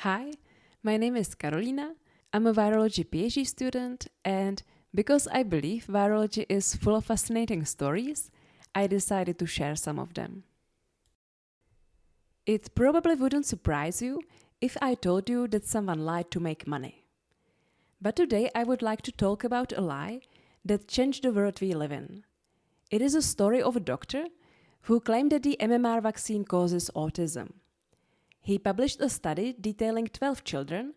Hi, my name is Karolina. I'm a virology PhD student, and because I believe virology is full of fascinating stories, I decided to share some of them. It probably wouldn't surprise you if I told you that someone lied to make money. But today I would like to talk about a lie that changed the world we live in. It is a story of a doctor who claimed that the MMR vaccine causes autism. He published a study detailing 12 children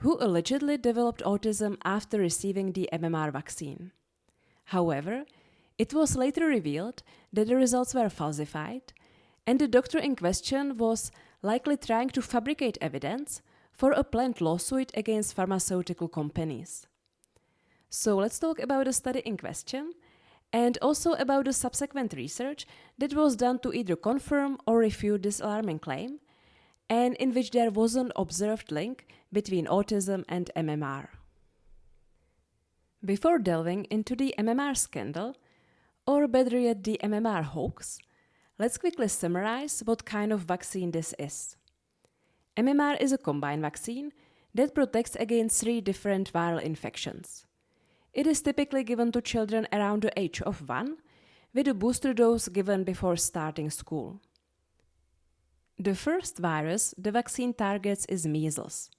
who allegedly developed autism after receiving the MMR vaccine. However, it was later revealed that the results were falsified, and the doctor in question was likely trying to fabricate evidence for a planned lawsuit against pharmaceutical companies. So let's talk about the study in question and also about the subsequent research that was done to either confirm or refute this alarming claim, and in which there was an observed link between autism and MMR. Before delving into the MMR scandal, or better yet the MMR hoax, let's quickly summarize what kind of vaccine this is. MMR is a combined vaccine that protects against 3 different viral infections. It is typically given to children around the age of 1, with a booster dose given before starting school. The first virus the vaccine targets is measles,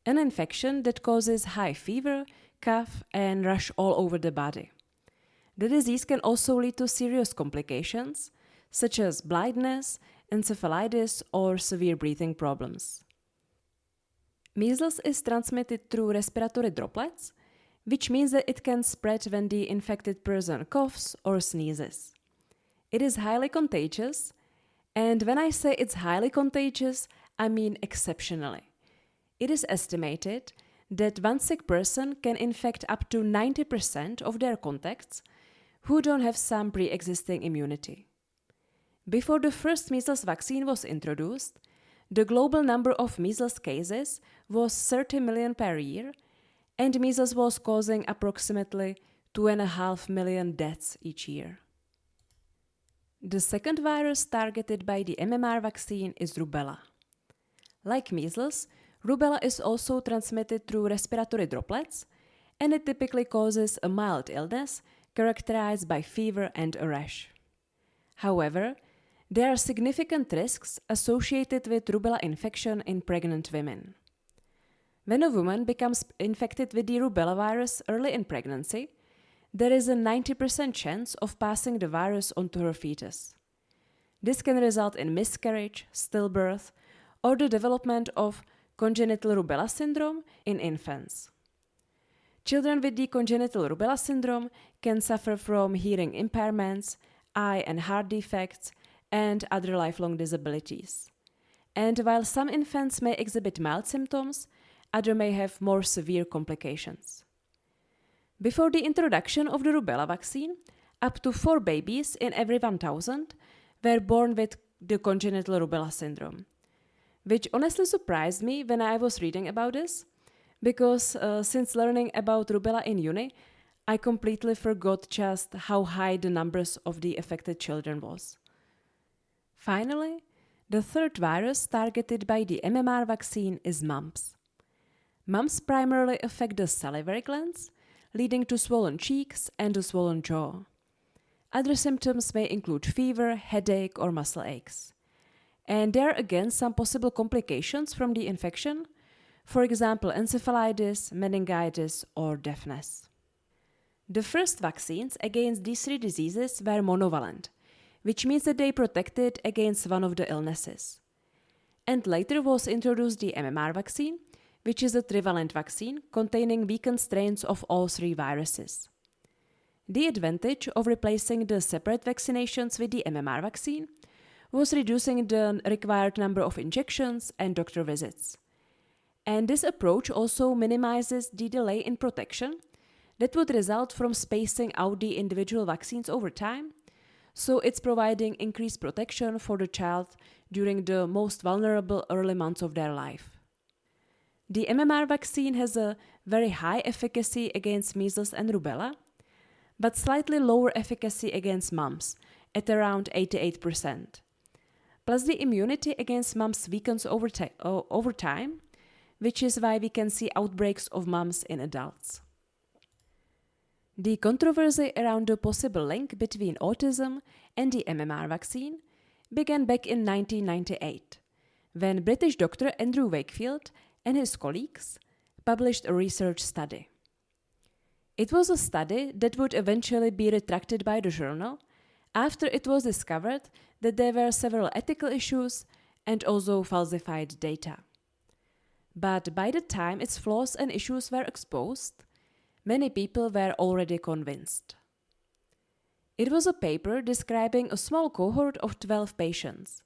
an infection that causes high fever, cough, and rash all over the body. The disease can also lead to serious complications, such as blindness, encephalitis, or severe breathing problems. Measles is transmitted through respiratory droplets, which means that it can spread when the infected person coughs or sneezes. It is highly contagious, and when I say it's highly contagious, I mean exceptionally. It is estimated that one sick person can infect up to 90% of their contacts who don't have some pre-existing immunity. Before the first measles vaccine was introduced, the global number of measles cases was 30 million per year, and measles was causing approximately 2.5 million deaths each year. The second virus targeted by the MMR vaccine is rubella. Like measles, rubella is also transmitted through respiratory droplets, and it typically causes a mild illness characterized by fever and a rash. However, there are significant risks associated with rubella infection in pregnant women. When a woman becomes infected with the rubella virus early in pregnancy, there is a 90% chance of passing the virus onto her fetus. This can result in miscarriage, stillbirth, or the development of congenital rubella syndrome in infants. Children with the congenital rubella syndrome can suffer from hearing impairments, eye and heart defects, and other lifelong disabilities. And while some infants may exhibit mild symptoms, others may have more severe complications. Before the introduction of the rubella vaccine, up to 4 babies in every 1,000 were born with the congenital rubella syndrome, which honestly surprised me when I was reading about this, because since learning about rubella in uni, I completely forgot just how high the numbers of the affected children was. Finally, the third virus targeted by the MMR vaccine is mumps. Mumps primarily affect the salivary glands, leading to swollen cheeks and a swollen jaw. Other symptoms may include fever, headache, or muscle aches. And there are again some possible complications from the infection, for example, encephalitis, meningitis, or deafness. The first vaccines against these 3 diseases were monovalent, which means that they protected against one of the illnesses. And later was introduced the MMR vaccine, which is a trivalent vaccine containing weakened strains of all 3 viruses. The advantage of replacing the separate vaccinations with the MMR vaccine was reducing the required number of injections and doctor visits. And this approach also minimizes the delay in protection that would result from spacing out the individual vaccines over time, so it's providing increased protection for the child during the most vulnerable early months of their life. The MMR vaccine has a very high efficacy against measles and rubella, but slightly lower efficacy against mumps, at around 88%. Plus, the immunity against mumps weakens over time, which is why we can see outbreaks of mumps in adults. The controversy around the possible link between autism and the MMR vaccine began back in 1998, when British doctor Andrew Wakefield and his colleagues published a research study. It was a study that would eventually be retracted by the journal after it was discovered that there were several ethical issues and also falsified data. But by the time its flaws and issues were exposed, many people were already convinced. It was a paper describing a small cohort of 12 patients,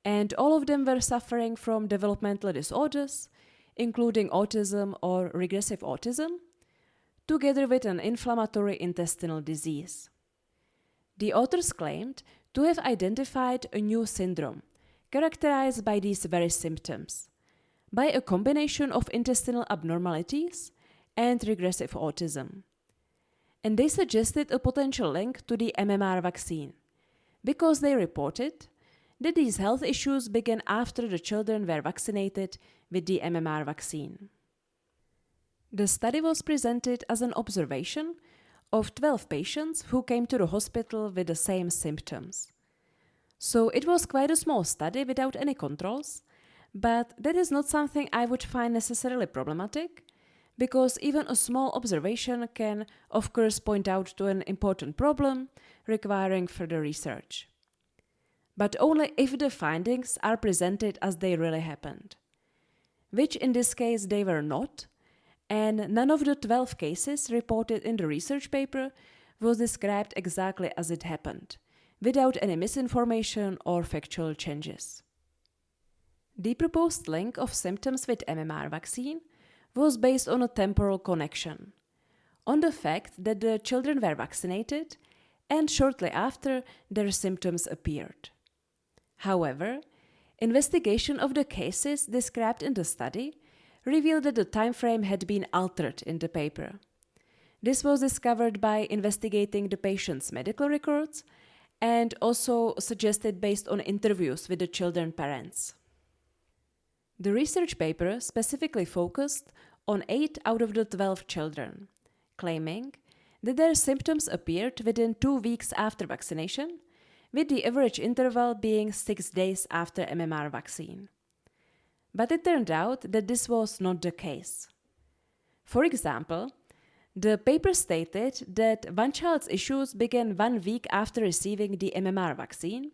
and all of them were suffering from developmental disorders, including autism or regressive autism, together with an inflammatory intestinal disease. The authors claimed to have identified a new syndrome characterized by these very symptoms, by a combination of intestinal abnormalities and regressive autism. And they suggested a potential link to the MMR vaccine, because they reported that these health issues began after the children were vaccinated with the MMR vaccine. The study was presented as an observation of 12 patients who came to the hospital with the same symptoms. So it was quite a small study without any controls, but that is not something I would find necessarily problematic, because even a small observation can, of course, point out to an important problem requiring further research. But only if the findings are presented as they really happened, which in this case they were not, and none of the 12 cases reported in the research paper was described exactly as it happened, without any misinformation or factual changes. The proposed link of symptoms with MMR vaccine was based on a temporal connection, on the fact that the children were vaccinated and shortly after their symptoms appeared. However, investigation of the cases described in the study revealed that the time frame had been altered in the paper. This was discovered by investigating the patient's medical records and also suggested based on interviews with the children's parents. The research paper specifically focused on 8 out of the 12 children, claiming that their symptoms appeared within 2 weeks after vaccination, with the average interval being 6 days after MMR vaccine. But it turned out that this was not the case. For example, the paper stated that one child's issues began 1 week after receiving the MMR vaccine,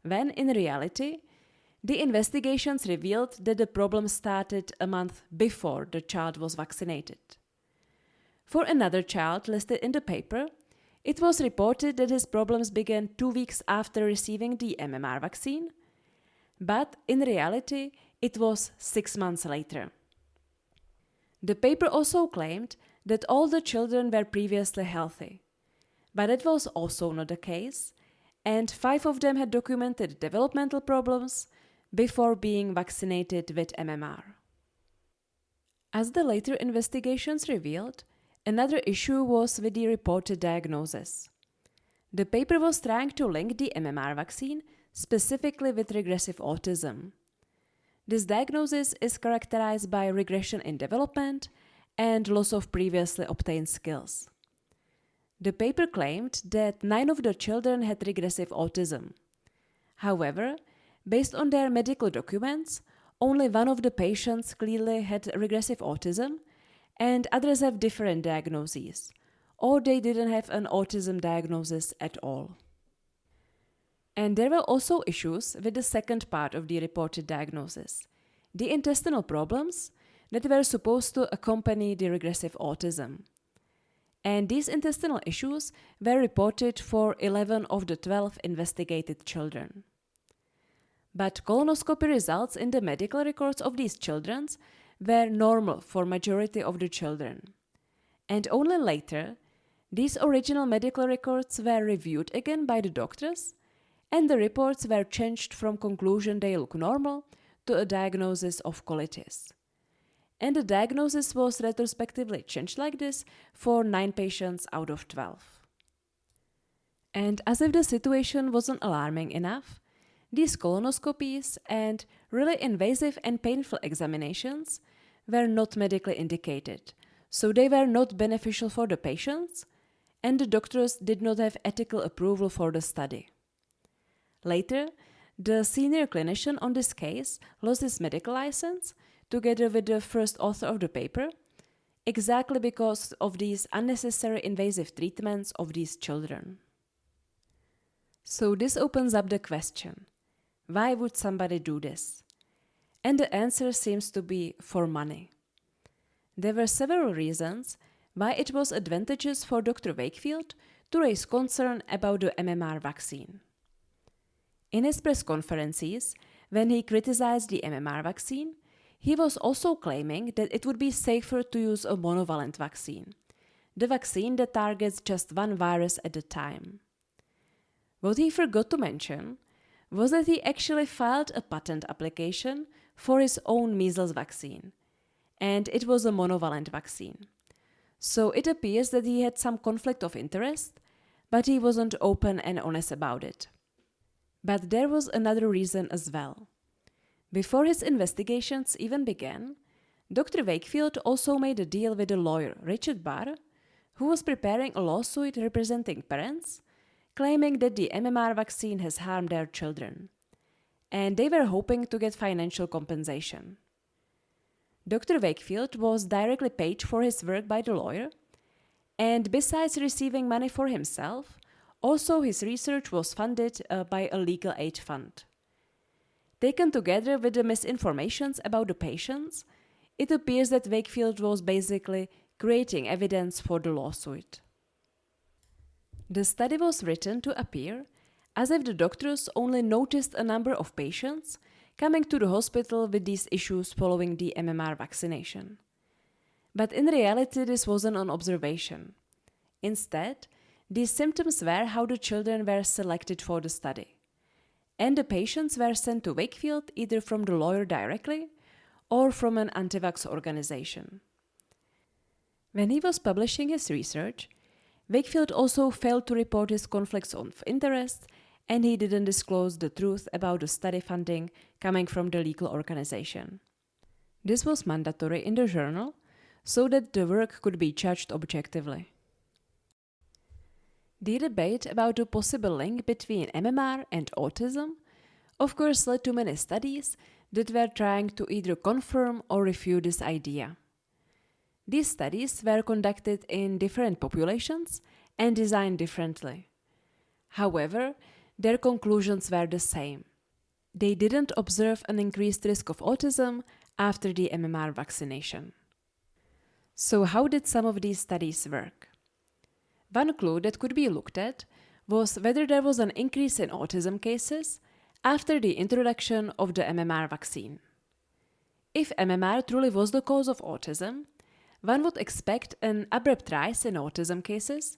when in reality, the investigations revealed that the problem started a month before the child was vaccinated. For another child listed in the paper, it was reported that his problems began 2 weeks after receiving the MMR vaccine, but in reality, it was 6 months later. The paper also claimed that all the children were previously healthy, but that was also not the case, and 5 of them had documented developmental problems before being vaccinated with MMR. As the later investigations revealed, another issue was with the reported diagnosis. The paper was trying to link the MMR vaccine specifically with regressive autism. This diagnosis is characterized by regression in development and loss of previously obtained skills. The paper claimed that 9 of the children had regressive autism. However, based on their medical documents, only 1 of the patients clearly had regressive autism, and others have different diagnoses, or they didn't have an autism diagnosis at all. And there were also issues with the second part of the reported diagnosis, the intestinal problems that were supposed to accompany the regressive autism. And these intestinal issues were reported for 11 of the 12 investigated children. But colonoscopy results in the medical records of these children were normal for majority of the children. And only later, these original medical records were reviewed again by the doctors, and the reports were changed from conclusion they look normal to a diagnosis of colitis. And the diagnosis was retrospectively changed like this for 9 patients out of 12. And as if the situation wasn't alarming enough, these colonoscopies and really invasive and painful examinations were not medically indicated, so they were not beneficial for the patients, and the doctors did not have ethical approval for the study. Later, the senior clinician on this case lost his medical license, together with the first author of the paper, exactly because of these unnecessary invasive treatments of these children. So this opens up the question, why would somebody do this? And the answer seems to be for money. There were several reasons why it was advantageous for Dr. Wakefield to raise concern about the MMR vaccine. In his press conferences, when he criticized the MMR vaccine, he was also claiming that it would be safer to use a monovalent vaccine, the vaccine that targets just one virus at a time. What he forgot to mention was that he actually filed a patent application for his own measles vaccine, and it was a monovalent vaccine. So it appears that he had some conflict of interest, but he wasn't open and honest about it. But there was another reason as well. Before his investigations even began, Dr. Wakefield also made a deal with a lawyer, Richard Barr, who was preparing a lawsuit representing parents, claiming that the MMR vaccine has harmed their children, and they were hoping to get financial compensation. Dr. Wakefield was directly paid for his work by the lawyer, and besides receiving money for himself, also his research was funded by a legal aid fund. Taken together with the misinformations about the patients, it appears that Wakefield was basically creating evidence for the lawsuit. The study was written to appear as if the doctors only noticed a number of patients coming to the hospital with these issues following the MMR vaccination. But in reality, this wasn't an observation. Instead, these symptoms were how the children were selected for the study. And the patients were sent to Wakefield either from the lawyer directly or from an anti-vax organization. When he was publishing his research, Wakefield also failed to report his conflicts of interest, and he didn't disclose the truth about the study funding coming from the legal organization. This was mandatory in the journal so that the work could be judged objectively. The debate about the possible link between MMR and autism of course led to many studies that were trying to either confirm or refute this idea. These studies were conducted in different populations and designed differently. However, their conclusions were the same. They didn't observe an increased risk of autism after the MMR vaccination. So how did some of these studies work? One clue that could be looked at was whether there was an increase in autism cases after the introduction of the MMR vaccine. If MMR truly was the cause of autism, one would expect an abrupt rise in autism cases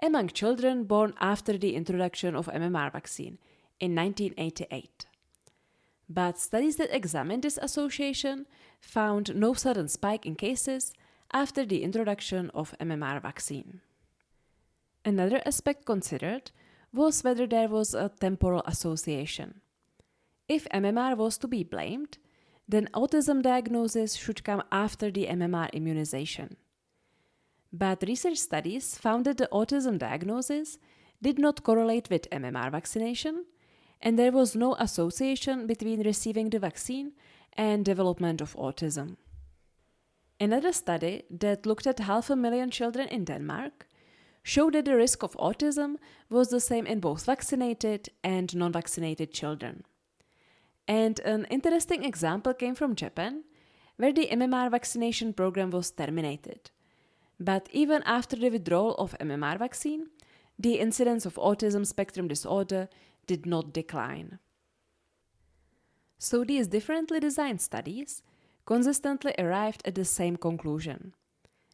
among children born after the introduction of MMR vaccine in 1988. But studies that examined this association found no sudden spike in cases after the introduction of MMR vaccine. Another aspect considered was whether there was a temporal association. If MMR was to be blamed, then autism diagnosis should come after the MMR immunization. But research studies found that the autism diagnosis did not correlate with MMR vaccination, and there was no association between receiving the vaccine and development of autism. Another study that looked at 500,000 children in Denmark showed that the risk of autism was the same in both vaccinated and non-vaccinated children. And an interesting example came from Japan, where the MMR vaccination program was terminated. But even after the withdrawal of MMR vaccine, the incidence of Autism Spectrum Disorder did not decline. So these differently designed studies consistently arrived at the same conclusion,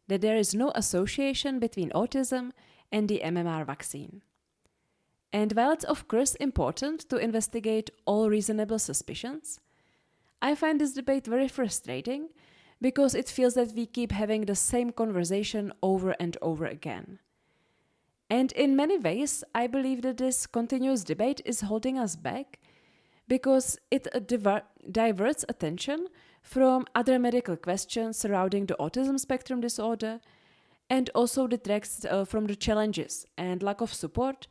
that there is no association between autism and the MMR vaccine. And while it's of course important to investigate all reasonable suspicions, I find this debate very frustrating because it feels that we keep having the same conversation over and over again. And in many ways, I believe that this continuous debate is holding us back because it diverts attention from other medical questions surrounding the autism spectrum disorder, and also detracts from the challenges and lack of support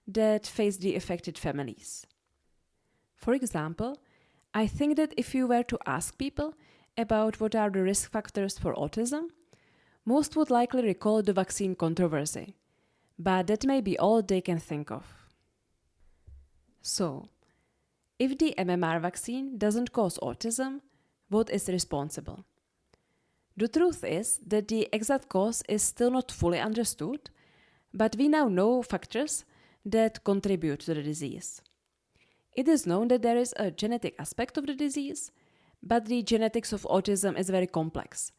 that face the affected families. For example, I think that if you were to ask people about what are the risk factors for autism, most would likely recall the vaccine controversy, but that may be all they can think of. So, if the MMR vaccine doesn't cause autism, what is responsible? The truth is that the exact cause is still not fully understood, but we now know factors that contribute to the disease. It is known that there is a genetic aspect of the disease, but the genetics of autism is very complex,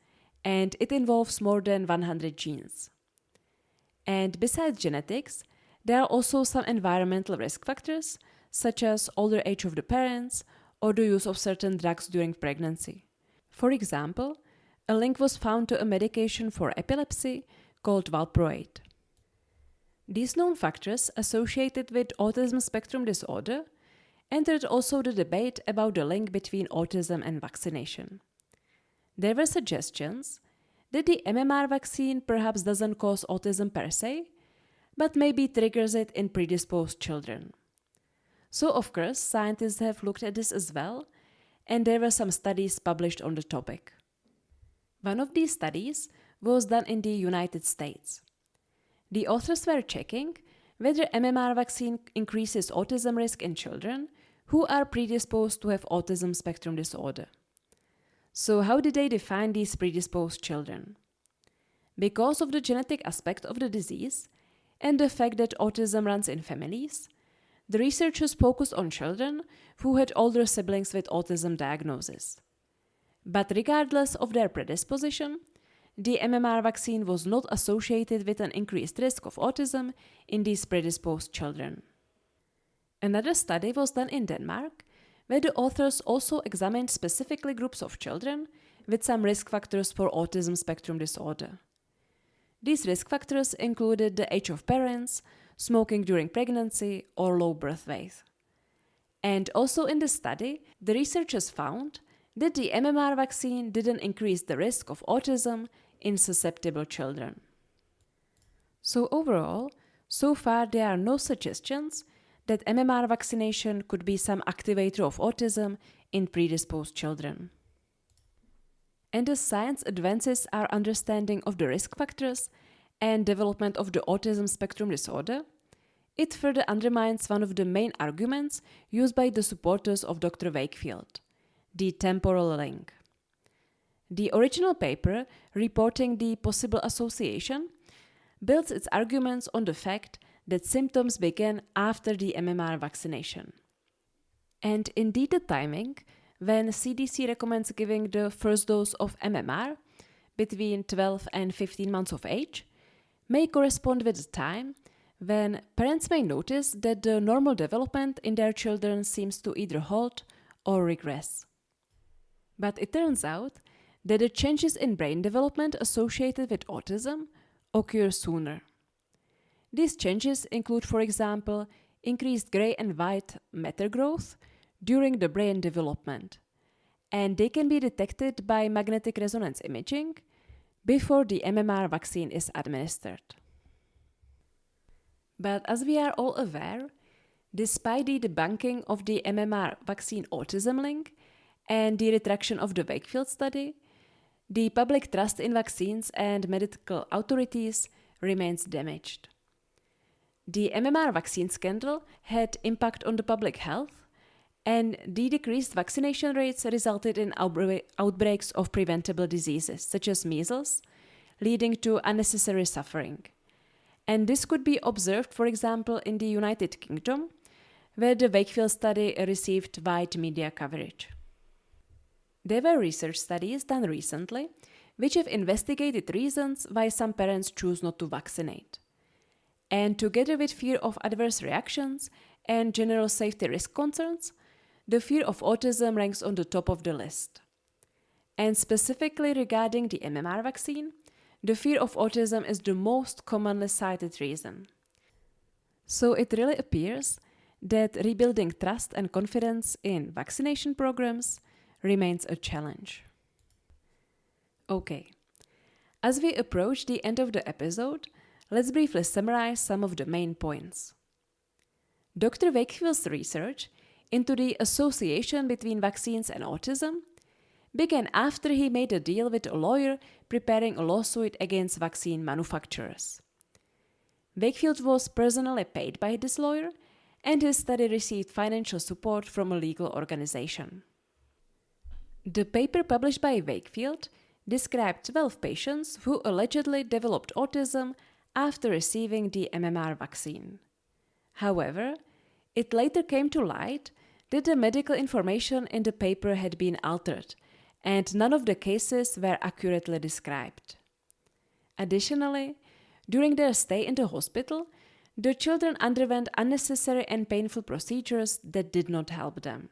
and it involves more than 100 genes. And besides genetics, there are also some environmental risk factors, such as older age of the parents or the use of certain drugs during pregnancy. For example, a link was found to a medication for epilepsy called valproate. These known factors associated with autism spectrum disorder entered also the debate about the link between autism and vaccination. There were suggestions that the MMR vaccine perhaps doesn't cause autism per se, but maybe triggers it in predisposed children. So, of course, scientists have looked at this as well, and there were some studies published on the topic. One of these studies was done in the United States. The authors were checking whether MMR vaccine increases autism risk in children who are predisposed to have autism spectrum disorder. So how did they define these predisposed children? Because of the genetic aspect of the disease and the fact that autism runs in families, the researchers focused on children who had older siblings with autism diagnosis. But regardless of their predisposition, the MMR vaccine was not associated with an increased risk of autism in these predisposed children. Another study was done in Denmark, where the authors also examined specifically groups of children with some risk factors for autism spectrum disorder. These risk factors included the age of parents, smoking during pregnancy, or low birth weight. And also in the study, the researchers found that the MMR vaccine didn't increase the risk of autism in susceptible children. So overall, so far there are no suggestions that MMR vaccination could be some activator of autism in predisposed children. And as science advances our understanding of the risk factors and development of the autism spectrum disorder, it further undermines one of the main arguments used by the supporters of Dr. Wakefield, the temporal link. The original paper reporting the possible association builds its arguments on the fact that symptoms began after the MMR vaccination. And indeed the timing, when CDC recommends giving the first dose of MMR between 12 and 15 months of age, may correspond with the time when parents may notice that the normal development in their children seems to either halt or regress. But it turns out that the changes in brain development associated with autism occur sooner. These changes include, for example, increased gray and white matter growth during the brain development, and they can be detected by magnetic resonance imaging before the MMR vaccine is administered. But as we are all aware, despite the debunking of the MMR vaccine autism link and the retraction of the Wakefield study, the public trust in vaccines and medical authorities remains damaged. The MMR vaccine scandal had impact on the public health, and the decreased vaccination rates resulted in outbreaks of preventable diseases such as measles, leading to unnecessary suffering. And this could be observed, for example, in the United Kingdom, where the Wakefield study received wide media coverage. There were research studies done recently which have investigated reasons why some parents choose not to vaccinate. And together with fear of adverse reactions and general safety risk concerns, the fear of autism ranks on the top of the list. And specifically regarding the MMR vaccine, the fear of autism is the most commonly cited reason. So it really appears that rebuilding trust and confidence in vaccination programs remains a challenge. Okay, as we approach the end of the episode, let's briefly summarize some of the main points. Dr. Wakefield's research into the association between vaccines and autism began after he made a deal with a lawyer preparing a lawsuit against vaccine manufacturers. Wakefield was personally paid by this lawyer, and his study received financial support from a legal organization. The paper published by Wakefield described 12 patients who allegedly developed autism after receiving the MMR vaccine. However, it later came to light that the medical information in the paper had been altered, and none of the cases were accurately described. Additionally, during their stay in the hospital, the children underwent unnecessary and painful procedures that did not help them.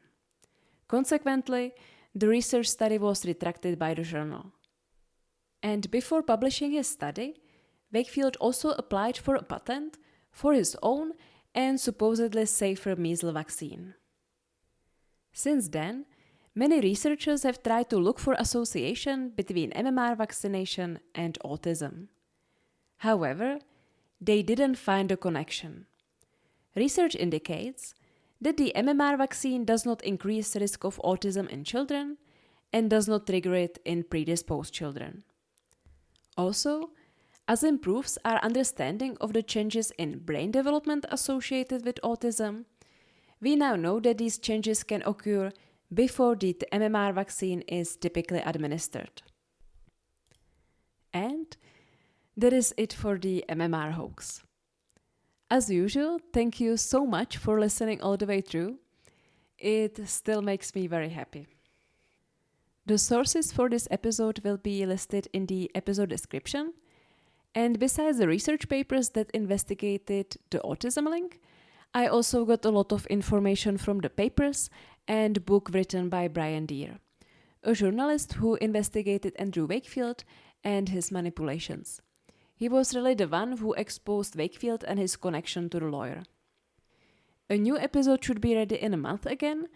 Consequently, the research study was retracted by the journal. And before publishing his study, Wakefield also applied for a patent for his own and supposedly safer measles vaccine. Since then, many researchers have tried to look for association between MMR vaccination and autism. However, they didn't find a connection. Research indicates that the MMR vaccine does not increase the risk of autism in children and does not trigger it in predisposed children. Also, as improves our understanding of the changes in brain development associated with autism, we now know that these changes can occur before the MMR vaccine is typically administered. And that is it for the MMR hoax. As usual, thank you so much for listening all the way through. It still makes me very happy. The sources for this episode will be listed in the episode description. And besides the research papers that investigated the autism link, I also got a lot of information from the papers and book written by Brian Deere, a journalist who investigated Andrew Wakefield and his manipulations. He was really the one who exposed Wakefield and his connection to the lawyer. A new episode should be ready in a month again,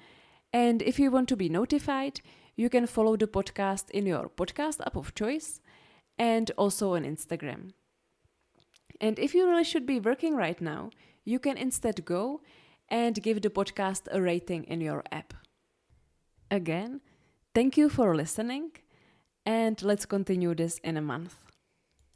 and if you want to be notified, you can follow the podcast in your podcast app of choice and also on Instagram. And if you really should be working right now, you can instead go and give the podcast a rating in your app. Again, thank you for listening, and let's continue this in a month.